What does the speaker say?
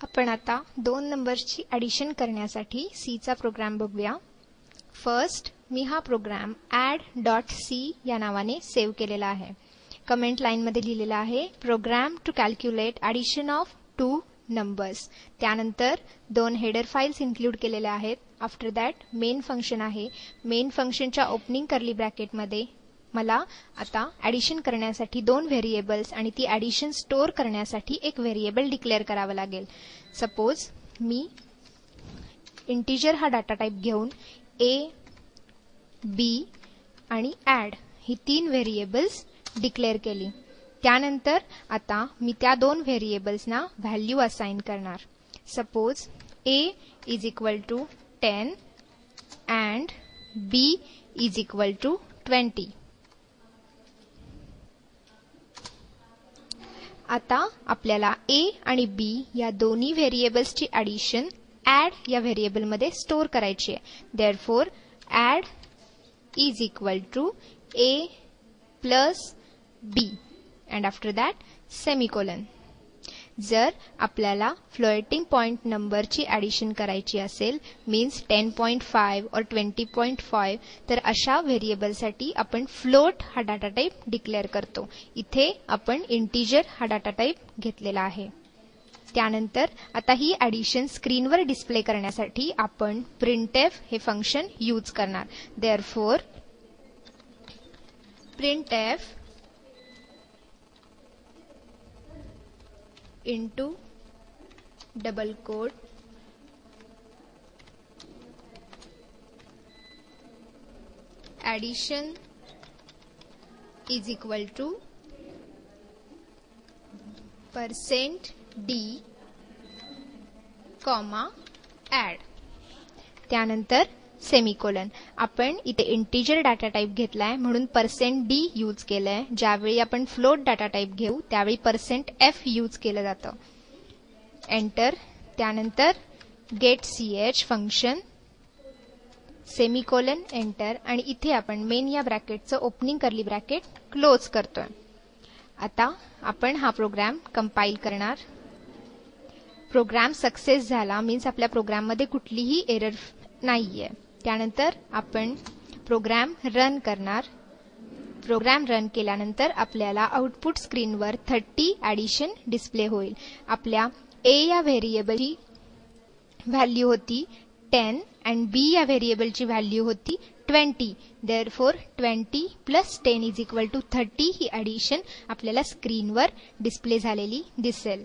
आपण आता दोन नंबर्सची ॲडिशन करण्यासाठी सी चा प्रोग्राम बघूया. फर्स्ट मी हा प्रोग्राम add.c या नावाने सेव्ह केलेला आहे. कमेंट लाईनमध्ये लिहिलेला आहे program to calculate addition of two numbers. त्यानंतर दोन हेडर फाइल्स इन्क्लूड केलेल्या आहेत. आफ्टर दॅट मेन फंक्शन आहे. मेन फंक्शनच्या ओपनिंग कर्ली ब्रॅकेटमध्ये मला आता ॲडिशन करण्यासाठी दोन व्हेरिएबल्स आणि ती ॲडिशन स्टोअर करण्यासाठी एक व्हेरिएबल डिक्लेअर करावं लागेल. सपोज मी इंटिजर हा डाटा टाईप घेऊन a, b आणि ॲड ही तीन व्हेरिएबल्स डिक्लेअर केली. त्यानंतर आता मी त्या दोन व्हेरिएबल्सना व्हॅल्यू असाइन करणार. Suppose a is equal to 10 and b is equal to 20. आता आपल्याला a आणि b या दोन्ही व्हेरिएबल्सची ॲडिशन ॲड या व्हेरिएबलमध्ये स्टोअर करायची आहे. Therefore add is equal to a plus b and after that semicolon. जर आपल्याला फ्लोटिंग पॉइंट नंबरची ॲडिशन करायची असेल मीन्स 10.5 और 20.5 तर अशा व्हेरिएबलसाठी आपण फ्लोट हा डाटा टाईप डिक्लेअर करतो. इथे आपण इंटिजर हा डाटा टाईप घेतलेला आहे. त्यानंतर आता ही ॲडिशन स्क्रीनवर डिस्प्ले करण्यासाठी आपण printf हे फंक्शन यूज करणार. Therefore printf into double quote addition is equal to %d, add. त्यानंतर सेमिकोलन. आपण इथे इंटिजर डाटा टाईप घेतलाय म्हणून %d यूज केलंय. ज्यावेळी आपण फ्लोट डाटा टाईप घेऊ त्यावेळी %f यूज केलं जातं. एंटर. त्यानंतर get ch function semicolon enter आणि इथे आपण मेन या ब्रॅकेटचं ओपनिंग कर्ली ब्रॅकेट क्लोज करतोय. आता आपण हा प्रोग्राम कंपाईल करणार. प्रोग्राम सक्सेस झाला मीन्स आपल्या प्रोग्राममध्ये कुठलीही एरर नाहीये. त्यानंतर आपण प्रोग्राम रन करणार. प्रोग्राम रन केल्यानंतर आपल्याला आउटपुट स्क्रीनवर 30 ॲडिशन डिस्प्ले होईल. आपल्या a या व्हेरिएबलची व्हॅल्यू होती 10 अँड b या व्हेरिएबलची व्हॅल्यू होती 20. Therefore 20 plus 10 is equal to 30 ही ॲडिशन आपल्याला स्क्रीनवर डिस्प्ले झालेली दिसेल.